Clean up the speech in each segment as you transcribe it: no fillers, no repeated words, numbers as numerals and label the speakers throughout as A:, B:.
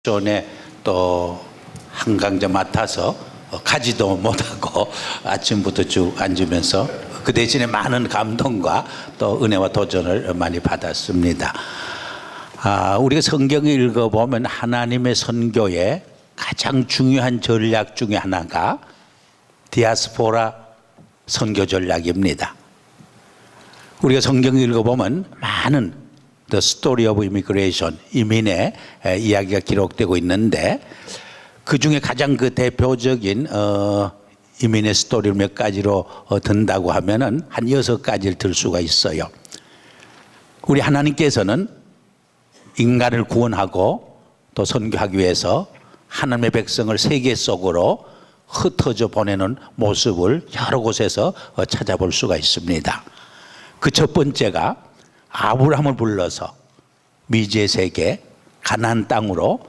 A: 전에 또 한강제 맡아서 가지도 못하고 아침부터 쭉 앉으면서 그 대신에 많은 감동과 또 은혜와 도전을 많이 받았습니다. 우리가 성경을 읽어보면 하나님의 선교의 가장 중요한 전략 중에 하나가 디아스포라 선교 전략입니다. 우리가 성경을 읽어보면 많은 The Story of Immigration, 이민의 이야기가 기록되고 있는데 그 중에 가장 그 대표적인 이민의 스토리를 몇 가지로 든다고 하면은 한 6가지를 들 수가 있어요. 우리 하나님께서는 인간을 구원하고 또 선교하기 위해서 하나님의 백성을 세계 속으로 흩어져 보내는 모습을 여러 곳에서 찾아볼 수가 있습니다. 그 첫 번째가 아브라함을 불러서 미지의 세계 가나안 땅으로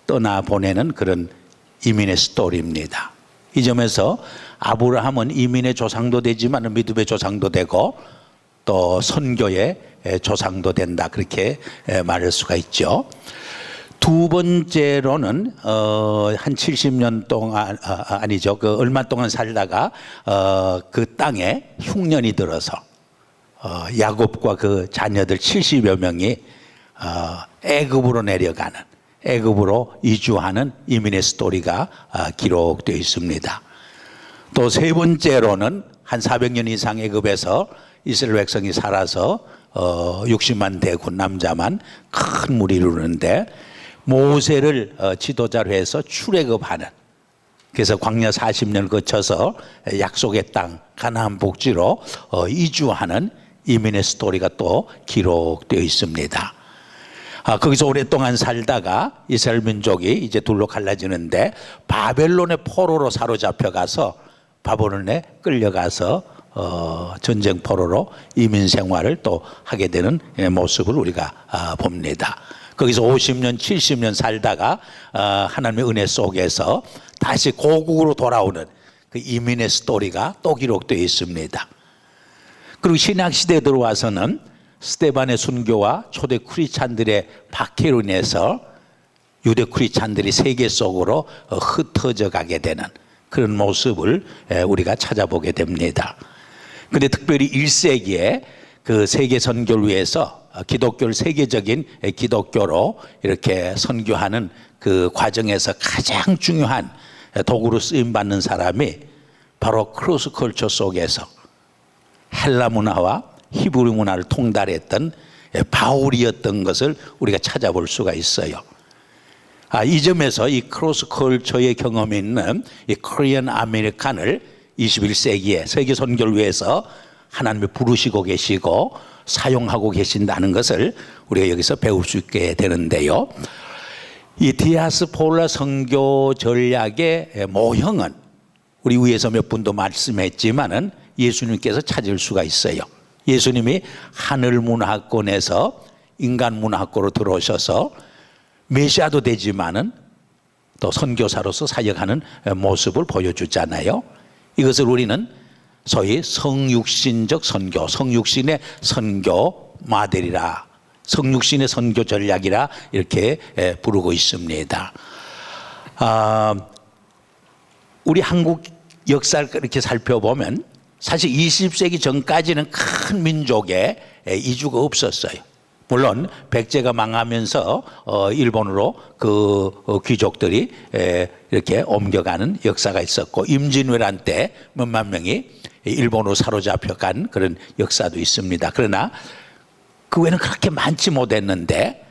A: 떠나보내는 그런 이민의 스토리입니다. 이 점에서 아브라함은 이민의 조상도 되지만 믿음의 조상도 되고 또 선교의 조상도 된다, 그렇게 말할 수가 있죠. 두 번째로는 한 70년 동안 아니죠, 그 얼마 동안 살다가 그 땅에 흉년이 들어서 야곱과 그 자녀들 70여 명이 애굽으로 내려가는, 애굽으로 이주하는 이민의 스토리가 기록되어 있습니다. 또 세 번째로는 한 400년 이상 애굽에서 이스라엘 백성이 살아서 60만 대군 남자만 큰 무리를 이루는데 모세를 지도자로 해서 출애굽하는, 그래서 광야 40년을 거쳐서 약속의 땅 가나안 복지로 이주하는 이민의 스토리가 또 기록되어 있습니다. 거기서 오랫동안 살다가 이스라엘 민족이 이제 둘로 갈라지는데 바벨론의 포로로 사로잡혀가서 바벨론에 끌려가서 전쟁 포로로 이민 생활을 또 하게 되는 모습을 우리가 봅니다. 거기서 50년, 70년 살다가 하나님의 은혜 속에서 다시 고국으로 돌아오는 그 이민의 스토리가 또 기록되어 있습니다. 그리고 신약시대에 들어와서는 스데반의 순교와 초대 크리스찬들의 박해로 인해서 유대 크리스찬들이 세계 속으로 흩어져 가게 되는 그런 모습을 우리가 찾아보게 됩니다. 그런데 특별히 1세기에 그 세계 선교를 위해서 기독교를 세계적인 기독교로 이렇게 선교하는 그 과정에서 가장 중요한 도구로 쓰임받는 사람이 바로 크로스 컬처 속에서 헬라 문화와 히브리 문화를 통달했던 바울이었던 것을 우리가 찾아볼 수가 있어요. 이 점에서 이 크로스 컬처의 경험이 있는 이 코리안 아메리칸을 21세기에 세계 선교를 위해서 하나님이 부르시고 계시고 사용하고 계신다는 것을 우리가 여기서 배울 수 있게 되는데요. 이 디아스포라 선교 전략의 모형은 우리 위에서 몇 분도 말씀했지만은 예수님께서 찾을 수가 있어요. 예수님이 하늘 문화권에서 인간 문화권으로 들어오셔서 메시아도 되지만은 또 선교사로서 사역하는 모습을 보여주잖아요. 이것을 우리는 소위 성육신적 선교, 성육신의 선교 모델이라, 성육신의 선교 전략이라 이렇게 부르고 있습니다. 우리 한국 역사를 이렇게 살펴보면 사실 20세기 전까지는 큰 민족의 이주가 없었어요. 물론 백제가 망하면서 일본으로 그 귀족들이 이렇게 옮겨가는 역사가 있었고 임진왜란 때 몇만 명이 일본으로 사로잡혀간 그런 역사도 있습니다. 그러나 그 외에는 그렇게 많지 못했는데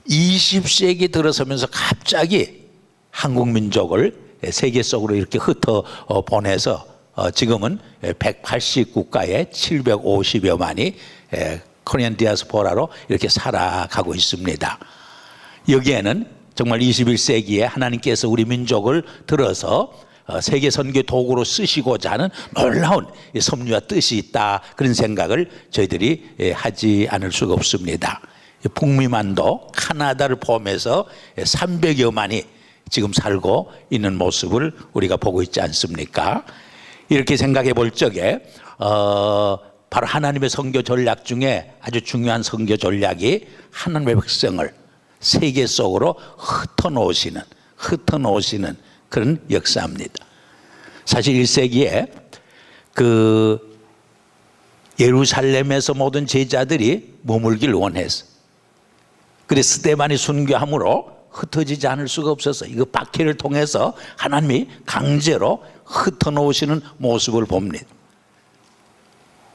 A: 20세기 들어서면서 갑자기 한국 민족을 세계 속으로 이렇게 흩어 보내서 지금은 180국가에 750여만이 코리안 디아스포라로 이렇게 살아가고 있습니다. 여기에는 정말 21세기에 하나님께서 우리 민족을 들어서 세계 선교 도구로 쓰시고자 하는 놀라운 섭리와 뜻이 있다, 그런 생각을 저희들이 하지 않을 수가 없습니다. 북미만도 카나다를 포함해서 300여만이 지금 살고 있는 모습을 우리가 보고 있지 않습니까? 이렇게 생각해 볼 적에 바로 하나님의 선교 전략 중에 아주 중요한 선교 전략이 하나님의 백성을 세계 속으로 흩어놓으시는 그런 역사입니다. 사실 1세기에 그 예루살렘에서 모든 제자들이 머물길 원했어. 그래서 스데반이 순교함으로 흩어지지 않을 수가 없었어. 이거 박해를 통해서 하나님이 강제로 흩어놓으시는 모습을 봅니다.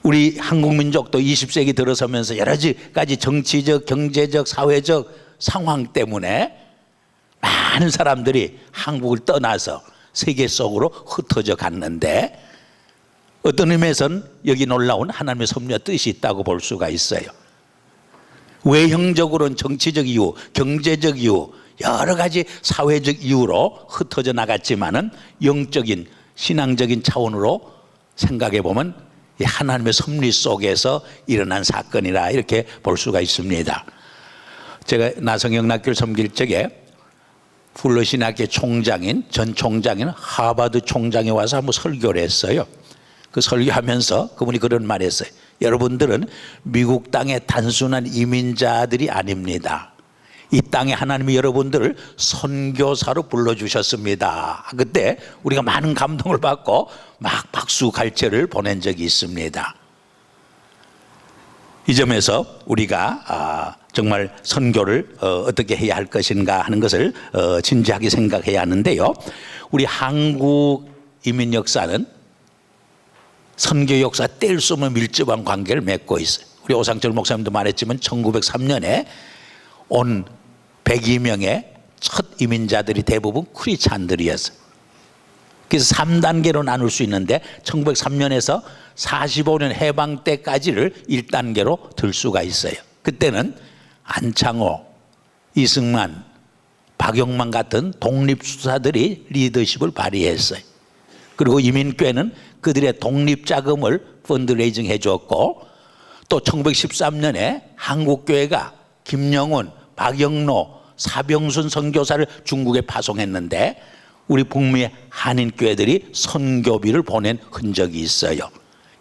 A: 우리 한국 민족도 20세기 들어서면서 여러 가지 정치적, 경제적, 사회적 상황 때문에 많은 사람들이 한국을 떠나서 세계 속으로 흩어져 갔는데, 어떤 의미에서는 여기 놀라운 하나님의 섭리와 뜻이 있다고 볼 수가 있어요. 외형적으로는 정치적 이유, 경제적 이유, 여러 가지 사회적 이유로 흩어져 나갔지만은 영적인 신앙적인 차원으로 생각해 보면 하나님의 섭리 속에서 일어난 사건이라 이렇게 볼 수가 있습니다. 제가 나성영락교를 섬길 적에 풀러 신학교 총장인 전 총장인 하버드 총장이 와서 한번 설교를 했어요. 그 설교하면서 그분이 그런 말을 했어요. 여러분들은 미국 땅의 단순한 이민자들이 아닙니다. 이 땅에 하나님이 여러분들을 선교사로 불러주셨습니다. 그때 우리가 많은 감동을 받고 막 박수 갈채를 보낸 적이 있습니다. 이 점에서 우리가 정말 선교를 어떻게 해야 할 것인가 하는 것을 진지하게 생각해야 하는데요. 우리 한국 이민 역사는 선교 역사 뗄 수 없는 밀접한 관계를 맺고 있어요. 우리 오상철 목사님도 말했지만 1903년에 온 102명의 첫 이민자들이 대부분 크리스찬들이었어요. 그래서 3단계로 나눌 수 있는데 1903년에서 45년 해방 때까지를 1단계로 들 수가 있어요. 그때는 안창호, 이승만, 박영만 같은 독립수사들이 리더십을 발휘했어요. 그리고 이민교회는 그들의 독립자금을 펀드레이징 해줬고, 또 1913년에 한국교회가 김영훈, 박영로, 사병순 선교사를 중국에 파송했는데 우리 북미의 한인교회들이 선교비를 보낸 흔적이 있어요.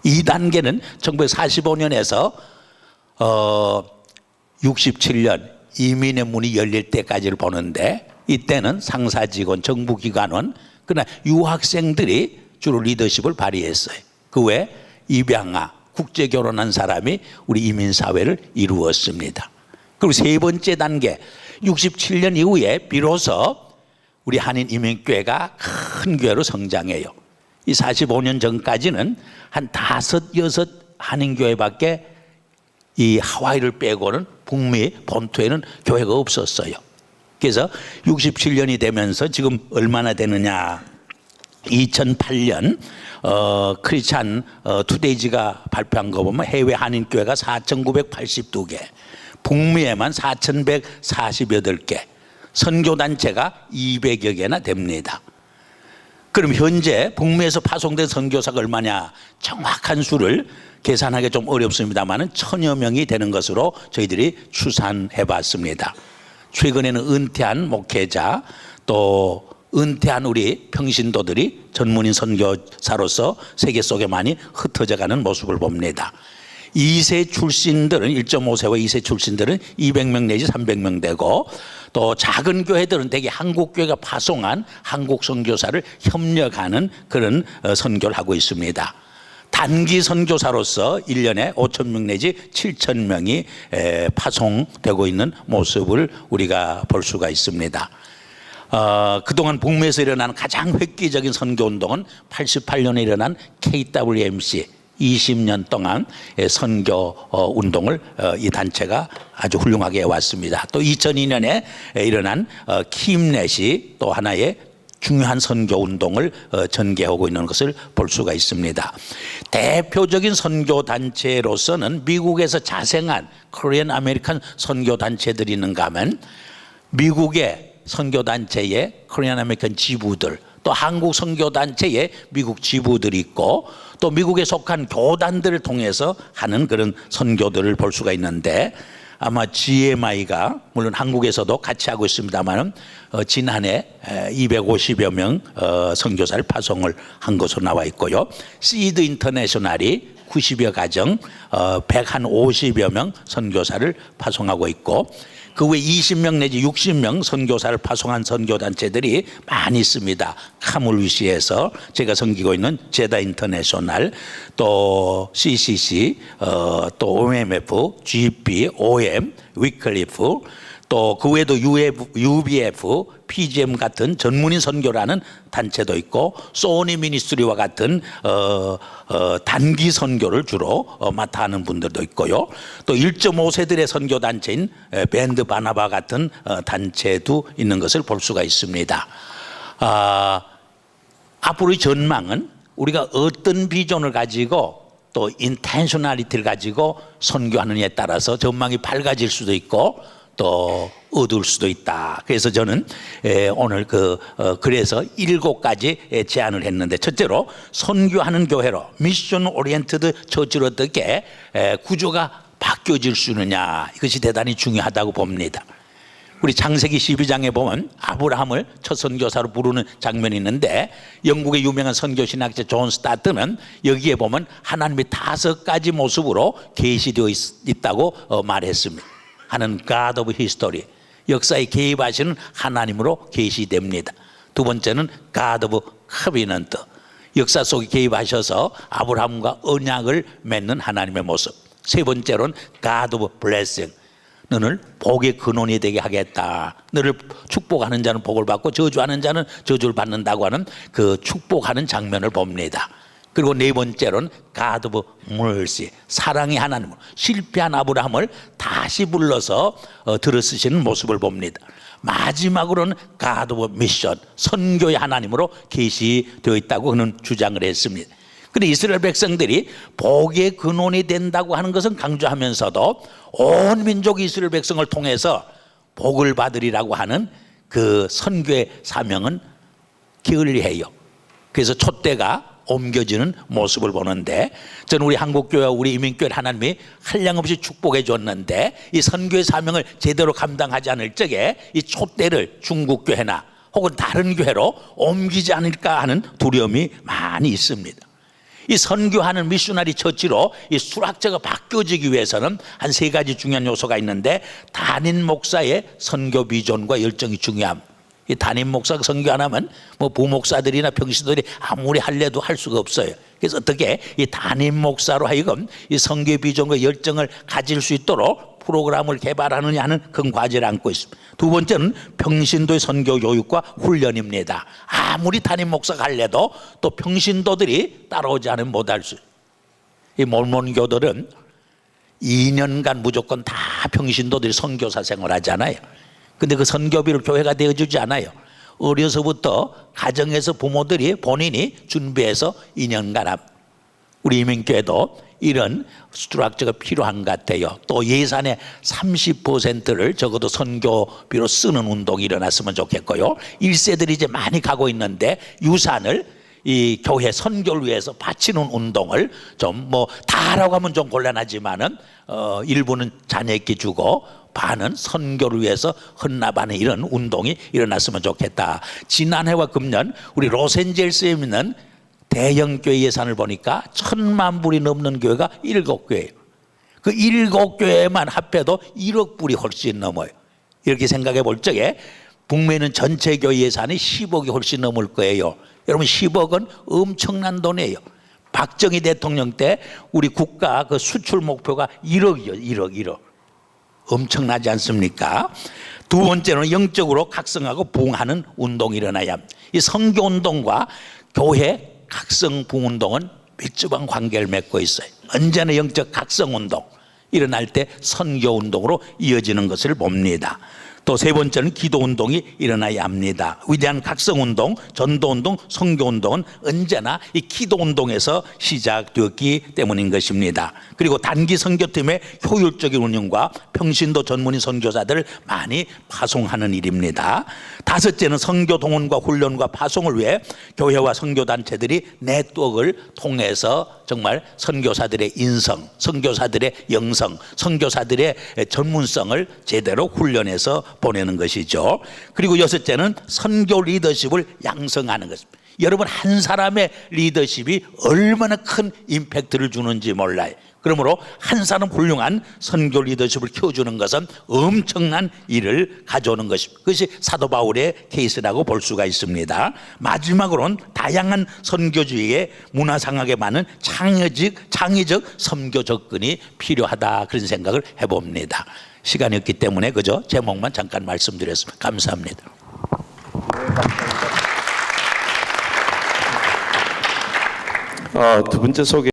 A: 2단계는 1945년에서 67년 이민의 문이 열릴 때까지를 보는데, 이때는 상사직원, 정부기관원, 그러나 유학생들이 주로 리더십을 발휘했어요. 그 외에 입양아, 국제결혼한 사람이 우리 이민사회를 이루었습니다. 그리고 세 번째 단계, 67년 이후에 비로소 우리 한인 이민교회가 큰 교회로 성장해요. 이 45년 전까지는 한 5, 6 한인교회밖에 이 하와이를 빼고는 북미 본토에는 교회가 없었어요. 그래서 67년이 되면서 지금 얼마나 되느냐, 2008년 크리스찬 투데이지가 발표한 거 보면 해외 한인교회가 4,982개, 북미에만 4,148개, 선교단체가 200여 개나 됩니다. 그럼 현재 북미에서 파송된 선교사가 얼마냐, 정확한 수를 계산하기 좀 어렵습니다만 1,000여 명이 되는 것으로 저희들이 추산해 봤습니다. 최근에는 은퇴한 목회자, 또 은퇴한 우리 평신도들이 전문인 선교사로서 세계 속에 많이 흩어져 가는 모습을 봅니다. 2세 출신들은 1.5세와 2세 출신들은 200명 내지 300명 되고, 또 작은 교회들은 대개 한국교회가 파송한 한국 선교사를 협력하는 그런 선교를 하고 있습니다. 단기 선교사로서 1년에 5,000명 내지 7,000명이 파송되고 있는 모습을 우리가 볼 수가 있습니다. 그동안 북미에서 일어난 가장 획기적인 선교운동은 88년에 일어난 KWMC 20년 동안 선교 운동을 이 단체가 아주 훌륭하게 해왔습니다. 또 2002년에 일어난 키임넷이 또 하나의 중요한 선교 운동을 전개하고 있는 것을 볼 수가 있습니다. 대표적인 선교 단체로서는 미국에서 자생한 코리안 아메리칸 선교 단체들이 있는가 하면, 미국의 선교 단체의 코리안 아메리칸 지부들, 또 한국 선교 단체의 미국 지부들이 있고, 또 미국에 속한 교단들을 통해서 하는 그런 선교들을 볼 수가 있는데, 아마 GMI가 물론 한국에서도 같이 하고 있습니다만 지난해 250여 명 선교사를 파송을 한 것으로 나와 있고요. 시드 인터내셔널이 90여 가정 150여 명 선교사를 파송하고 있고, 그 외 20명 내지 60명 선교사를 파송한 선교단체들이 많이 있습니다. 카물위시에서 제가 섬기고 있는 제다 인터내셔널, 또 CCC, 또 OMF, GP, OM, 위클리프, 또 그 외에도 UBF, PGM 같은 전문인 선교라는 단체도 있고, 소니 미니스트리와 같은 단기 선교를 주로 맡아 하는 분들도 있고요. 또 1.5세들의 선교 단체인 밴드 바나바 같은 단체도 있는 것을 볼 수가 있습니다. 앞으로의 전망은 우리가 어떤 비전을 가지고 또 인텐셔널리티를 가지고 선교하느냐에 따라서 전망이 밝아질 수도 있고 또 어두울 수도 있다. 그래서 저는 오늘 그래서 7가지 제안을 했는데, 첫째로 선교하는 교회로 미션 오리엔티드 처치로 어떻게 구조가 바뀌어질 수 있느냐, 이것이 대단히 중요하다고 봅니다. 우리 창세기 12장에 보면 아브라함을 첫 선교사로 부르는 장면이 있는데, 영국의 유명한 선교신학자 존 스타트는 여기에 보면 하나님이 5가지 모습으로 계시되어 있다고 말했습니다. 하는 God of History, 역사에 개입하시는 하나님으로 계시됩니다. 두 번째는 God of Covenant, 역사 속에 개입하셔서 아브라함과 언약을 맺는 하나님의 모습. 세 번째로는 God of Blessing, 너를 복의 근원이 되게 하겠다. 너를 축복하는 자는 복을 받고 저주하는 자는 저주를 받는다고 하는 그 축복하는 장면을 봅니다. 그리고 네 번째로는 God of Mercy, 사랑의 하나님으로 실패한 아브라함을 다시 불러서 들어쓰시는 모습을 봅니다. 마지막으로는 God of Mission, 선교의 하나님으로 계시되어 있다고 그는 주장을 했습니다. 그런데 이스라엘 백성들이 복의 근원이 된다고 하는 것은 강조하면서도 온 민족 이스라엘 백성을 통해서 복을 받으리라고 하는 그 선교의 사명은 게을리해요. 그래서 촛대가 옮겨지는 모습을 보는데, 저는 우리 한국교회와 우리 이민교회 하나님이 한량없이 축복해 줬는데 이 선교의 사명을 제대로 감당하지 않을 적에 이 촛대를 중국교회나 혹은 다른 교회로 옮기지 않을까 하는 두려움이 많이 있습니다. 이 선교하는 미셔너리 처치로 이 수락자가 바뀌어지기 위해서는 한 3가지 중요한 요소가 있는데, 담임 목사의 선교 비전과 열정이 중요합니다. 이 담임 목사가 선교 안 하면 뭐 부목사들이나 평신도들이 아무리 할래도 할 수가 없어요. 그래서 어떻게 이 담임 목사로 하여금 이 선교 비전과 열정을 가질 수 있도록 프로그램을 개발하느냐 하는 큰 과제를 안고 있습니다. 두 번째는 평신도의 선교 교육과 훈련입니다. 아무리 담임 목사가 할래도 또 평신도들이 따라오지 않으면 못할 수. 이 몰몬교들은 2년간 무조건 다 평신도들이 선교사 생활하잖아요. 근데 그 선교비를 교회가 되어주지 않아요. 어려서부터 가정에서 부모들이 본인이 준비해서 2년간 합니다. 우리 이민교회도 이런 스트럭처가 필요한 것 같아요. 또 예산의 30%를 적어도 선교비로 쓰는 운동이 일어났으면 좋겠고요. 1세들이 이제 많이 가고 있는데 유산을 이 교회 선교를 위해서 바치는 운동을 좀 뭐 다라고 하면 좀 곤란하지만은 일부는 자녀에게 주고 반은 선교를 위해서 헌납하는 이런 운동이 일어났으면 좋겠다. 지난해와 금년 우리 로스앤젤스에 있는 대형 교회 예산을 보니까 1,000만 불이 넘는 교회가 7교회예요. 그 7교회만 합해도 1억 불이 훨씬 넘어요. 이렇게 생각해 볼 적에 북미에 있는 전체 교회 예산이 10억이 훨씬 넘을 거예요. 여러분 10억은 엄청난 돈이에요. 박정희 대통령 때 우리 국가 그 수출 목표가 1억이요. 1억. 엄청나지 않습니까? 두 번째로는 영적으로 각성하고 부흥하는 운동이 일어나야 합니다. 이 선교운동과 교회 각성 부흥운동은 밀접한 관계를 맺고 있어요. 언제나 영적 각성운동 일어날 때 선교운동으로 이어지는 것을 봅니다. 또 세 번째는 기도운동이 일어나야 합니다. 위대한 각성운동, 전도운동, 선교운동은 언제나 이 기도운동에서 시작되었기 때문인 것입니다. 그리고 단기 선교팀의 효율적인 운영과 평신도 전문인 선교사들을 많이 파송하는 일입니다. 다섯째는 선교 동원과 훈련과 파송을 위해 교회와 선교단체들이 네트워크를 통해서 정말 선교사들의 인성, 선교사들의 영성, 선교사들의 전문성을 제대로 훈련해서 보내는 것이죠. 그리고 여섯째는 선교 리더십을 양성하는 것입니다. 여러분 한 사람의 리더십이 얼마나 큰 임팩트를 주는지 몰라요. 그러므로 한 사람 훌륭한 선교 리더십을 키워주는 것은 엄청난 일을 가져오는 것입니다. 그것이 사도 바울의 케이스라고 볼 수가 있습니다. 마지막으로는 다양한 선교주의의 문화상학에 맞는 창의적 선교 접근이 필요하다, 그런 생각을 해봅니다. 시간이 없기 때문에 그저 제목만 잠깐 말씀드렸습니다. 감사합니다.
B: 두 번째 소개